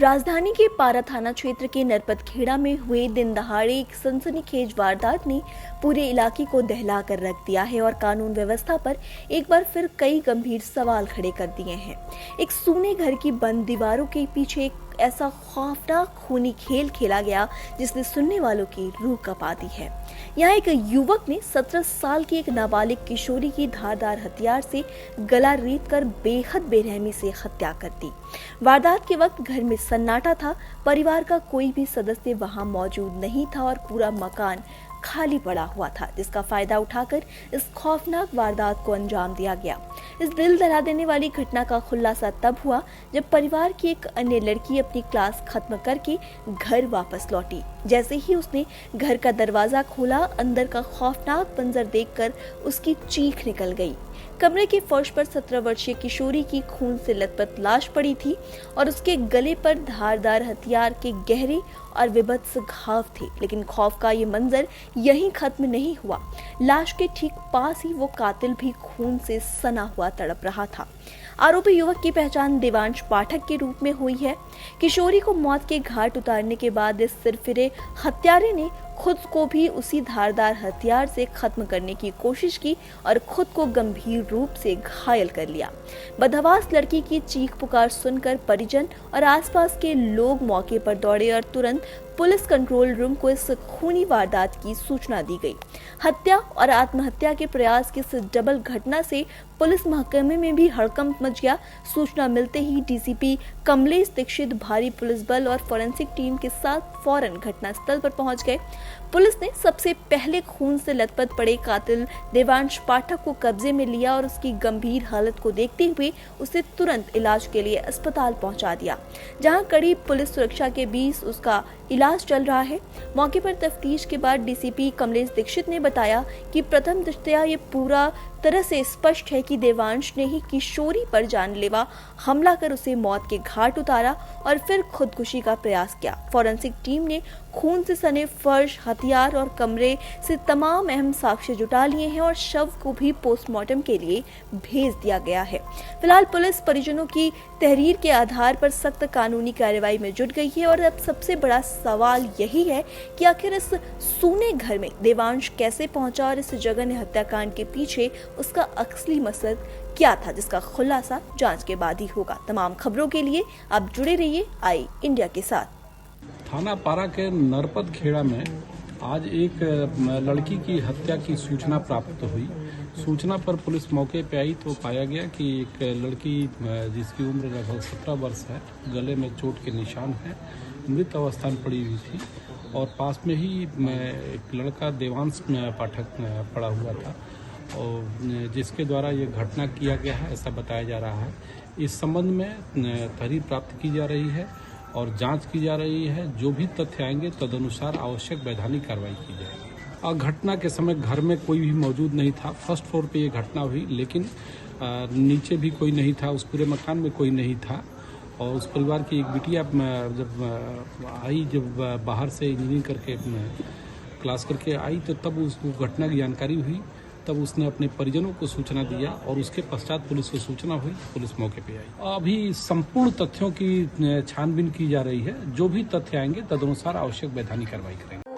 राजधानी के पारा थाना क्षेत्र के नरपतखेड़ा में हुए दिन दहाड़े एक सनसनीखेज वारदात ने पूरे इलाके को दहला कर रख दिया है और कानून व्यवस्था पर एक बार फिर कई गंभीर सवाल खड़े कर दिए हैं। एक सूने घर की बंद दीवारों के पीछे एक ऐसा खौफनाक खूनी खेल खेला गया जिसने सुनने वालों की रूह कपा दी है। यहाँ एक युवक ने 17 साल की एक नाबालिग किशोरी की धारदार हथियार से गला रेत कर बेहद बेरहमी से हत्या कर दी। वारदात के वक्त घर में सन्नाटा था, परिवार का कोई भी सदस्य वहां मौजूद नहीं था और पूरा मकान खाली पड़ा हुआ था, जिसका फायदा उठाकर इस खौफनाक वारदात को अंजाम दिया गया। इस दिल दहला देने वाली घटना का खुलासा तब हुआ जब परिवार की एक अन्य लड़की अपनी क्लास खत्म करके घर वापस लौटी। जैसे ही उसने घर का दरवाजा खोला, अंदर का खौफनाक मंजर देखकर उसकी चीख निकल गई। कमरे के फर्श पर 17 वर्षीय किशोरी की खून से लथपथ लाश पड़ी थी और उसके गले पर धारदार हथियार के गहरे और विभत्स घाव थे। लेकिन खौफ का ये मंजर यहीं खत्म नहीं हुआ। लाश के ठीक पास ही वो कातिल भी खून से सना हुआ तड़प रहा था। आरोपी युवक की पहचान देवांश पाठक के रूप में हुई है। किशोरी को मौत के घाट उतारने के बाद इस सिरफिरे हत्यारे ने खुद को भी उसी धारदार हथियार से खत्म करने की कोशिश की और खुद को गंभीर रूप से घायल कर लिया। बदहवास लड़की की चीख पुकार सुनकर परिजन और आसपास के लोग मौके पर दौड़े और तुरंत पुलिस कंट्रोल रूम को इस खूनी वारदात की सूचना दी गई। हत्या और आत्महत्या के प्रयास की इस डबल घटना से पुलिस महकमे में भी हड़कंप मच गया। सूचना मिलते ही डीसीपी कमलेश दीक्षित भारी पुलिस बल और फोरेंसिक टीम के साथ फौरन घटनास्थल पर पहुंच गए। पुलिस ने सबसे पहले खून से लथपथ पड़े कातिल देवांश पाठक को कब्जे में लिया और उसकी गंभीर हालत को देखते हुए उसे तुरंत इलाज के लिए अस्पताल पहुंचा दिया, जहां कड़ी पुलिस सुरक्षा के बीच उसका इलाज चल रहा है। मौके पर तफ्तीश के बाद डीसीपी कमलेश दीक्षित ने बताया कि प्रथम दृष्टया ये पूरा तरह से स्पष्ट है कि देवांश ने ही किशोरी पर जानलेवा हमला कर उसे मौत के घाट उतारा और फिर खुदकुशी का प्रयास किया। फोरेंसिक टीम ने खून से सने फर्श, हथियार और कमरे से तमाम अहम साक्ष्य जुटा लिए हैं और शव को भी पोस्टमार्टम के लिए भेज दिया गया है। फिलहाल पुलिस परिजनों की तहरीर के आधार पर सख्त कानूनी कार्रवाई में जुट गई है और अब सबसे बड़ा सवाल यही है कि आखिर इस सूने घर में देवांश कैसे पहुंचा और इस जघन्य हत्याकांड के पीछे उसका असली मकसद क्या था, जिसका खुलासा जांच के बाद ही होगा। तमाम खबरों के लिए आप जुड़े रहिए आई इंडिया के साथ। थाना पारा के नरपतखेड़ा में आज एक लड़की की हत्या की सूचना प्राप्त हुई। सूचना पर पुलिस मौके पे आई तो पाया गया कि एक लड़की जिसकी उम्र लगभग 17 वर्ष है, गले में चोट के निशान है, मृत अवस्था में पड़ी हुई थी और पास में ही एक लड़का देवांश पाठक पड़ा हुआ था और जिसके द्वारा ये घटना किया गया है ऐसा बताया जा रहा है। इस संबंध में तहरीर प्राप्त की जा रही है और जांच की जा रही है। जो भी तथ्य आएंगे तदनुसार आवश्यक वैधानिक कार्रवाई की जाएगी। और घटना के समय घर में कोई भी मौजूद नहीं था। फर्स्ट फ्लोर पे ये घटना हुई, लेकिन नीचे भी कोई नहीं था, उस पूरे मकान में कोई नहीं था। और उस परिवार की एक बिटिया जब बाहर से इंजीनियरिंग करके क्लास करके आई तो तब उसको घटना की जानकारी हुई। तब उसने अपने परिजनों को सूचना दिया और उसके पश्चात पुलिस को सूचना हुई, पुलिस मौके पे आई। अभी संपूर्ण तथ्यों की छानबीन की जा रही है। जो भी तथ्य आएंगे तदनुसार आवश्यक वैधानिक कार्रवाई करेंगे।